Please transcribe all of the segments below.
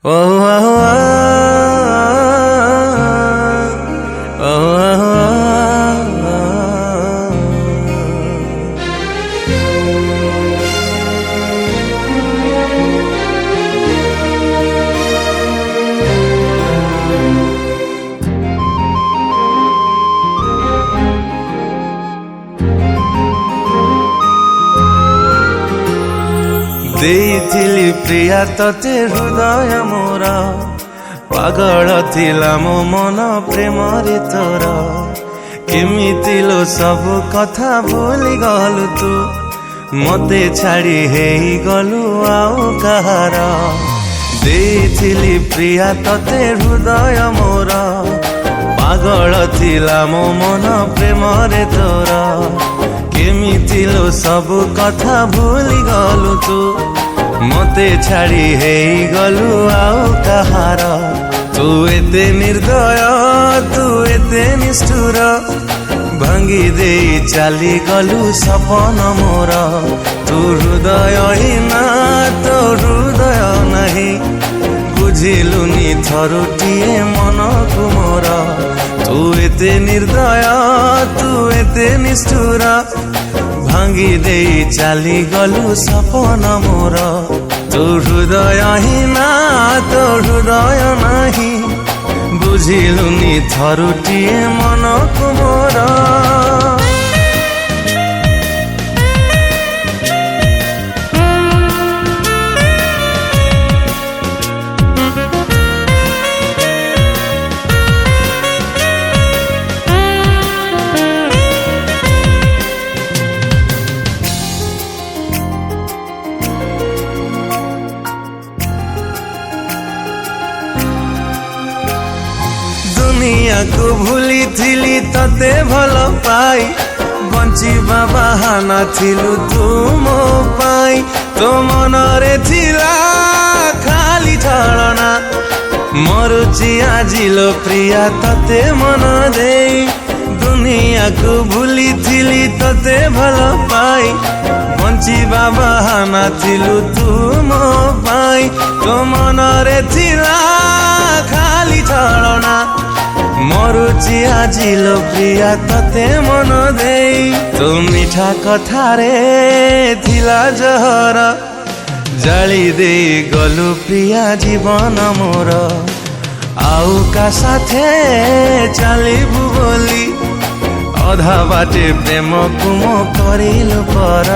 Oh, oh, oh, oh, oh. ଦେଇଥିଲି ପ୍ରିୟା ତତେ ହୃଦୟ ମୋର ପାଗଳ ଥିଲା ମୋ ମନ ପ୍ରେମରେ ତୋର କେମିତି ଲୋ ସବୁ କଥା ଭୁଲି ଗଲୁ ତୁ ମତେ ଛାଡ଼ି ହେଇଗଲୁ ଆଉ କାହାର ଦେଇଥିଲି ପ୍ରିୟା ତତେ ହୃଦୟ ମୋର ପାଗଳ ଥିଲା ମୋ ମନ ପ୍ରେମରେ ତୋର କେମିତି ଲୋ ସବୁ କଥା ଭୁଲି ଗଲୁ ତୁ ମତେ ଛାଡ଼ି ହେଇଗଲୁ ଆଉ କାହାର ତୁ ଏତେ ନିର୍ଦୟ ତୁ ଏତେ ନିଷ୍ଠୁର ଭାଙ୍ଗି ଦେଇ ଚାଲିଗଲୁ ସପନ ମୋର ତୁ ହୃଦୟହୀନା ତୋ ହୃଦୟ ନାହିଁ ବୁଝିଲୁନି ଥରୁଟିଏ ମନକୁ ମୋର ତୁ ଏତେ ନିର୍ଦୟ ତୁ ଏତେ ନିଷ୍ଠୁର ଭାଙ୍ଗି ଦେଇ ଚାଲିଗଲୁ ସପନ ମୋର ତୁ ହୃଦୟହୀନା ତୋ ହୃଦୟ ନାହିଁ ବୁଝିଲୁନି ଥରୁଟିଏ ମନକୁ ମୋର ଦୁନିଆକୁ ଭୁଲିଥିଲି ତତେ ଭଲ ପାଇ ବଞ୍ଚିବା ବାହାନା ଥିଲୁ ତୁ ମୋ ପାଇଁ ତୋ ମନରେ ଥିଲା ଖାଲି ଛଳନା ମରୁଛି ଆଜି ଲୋ ପ୍ରିୟା ତତେ ମନ ଦେଇ ଦୁନିଆକୁ ଭୁଲିଥିଲି ତତେ ଭଲ ପାଇ ବଞ୍ଚିବା ବାହାନା ଥିଲୁ ତୁ ମୋ ପାଇଁ ତୋ ମନରେ ଥିଲା ଖାଲି ଛଳନା ମରୁଛି ଆଜି ଲୋ ପ୍ରିୟା ତତେ ମନ ଦେଇ ତୋ ମିଠା କଥାରେ ଥିଲା ଜହର ଜାଳି ଦେଇ ଗଲୁ ପ୍ରିୟା ଜୀବନ ମୋର ଆଉ କା ସାଥେ ଚାଲିବୁ ବୋଲି ଅଧା ବାଟେ ପ୍ରେମକୁ ମୋ କରିଲୁ ପର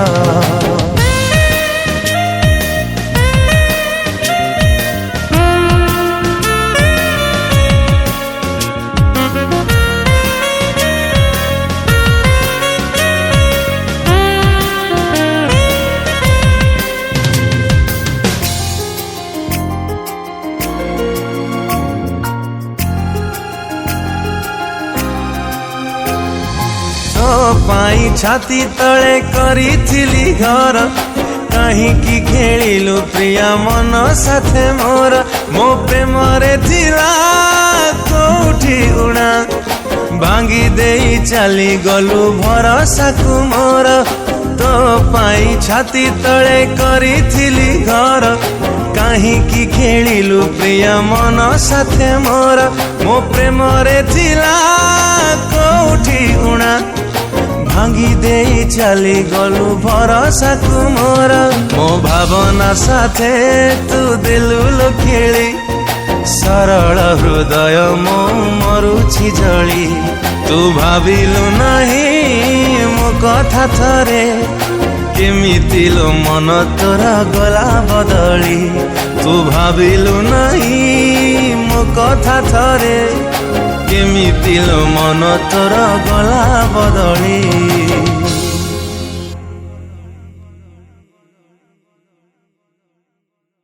ପାଇଁ ଛାତି ତଳେ କରିଥିଲି ଘର କାହିଁକି ଖେଳିଲୁ ପ୍ରିୟା ମନ ସାଥେ ମୋର ମୋ ପ୍ରେମରେ ଥିଲା କୋଉଠି ଉଣା ଭାଙ୍ଗି ଦେଇ ଚାଲିଗଲୁ ଭରସାକୁ ମୋର ତୋ ପାଇଁ ଛାତି ତଳେ କରିଥିଲି ଘର କାହିଁକି ଖେଳିଲୁ ପ୍ରିୟା ମନ ସାଥେ ମୋର ମୋ ପ୍ରେମରେ ଥିଲା କୋଉଠି ଉଣା ଭାଙ୍ଗି ଦେଇ ଚାଲିଗଲୁ ଭରସାକୁ ମୋର ମୋ ଭାବନା ସାଥେ ତୁ ଦେଲୁ ଲୋ ଖେଳି ସରଳ ହୃଦୟ ମୋ ମରୁଛି ଜଳି ତୁ ଭାବିଲୁ ନାହିଁ ମୋ କଥା ଥରେ କେମିତି ଲୋ ମନ ତୋର ଗଲା ବଦଳି ତୁ ଭାବିଲୁ ନାହିଁ ମୋ କଥା ଥରେ କେମିତି ଲୋ ମନ ତୋର ଗଲା ବଦଳି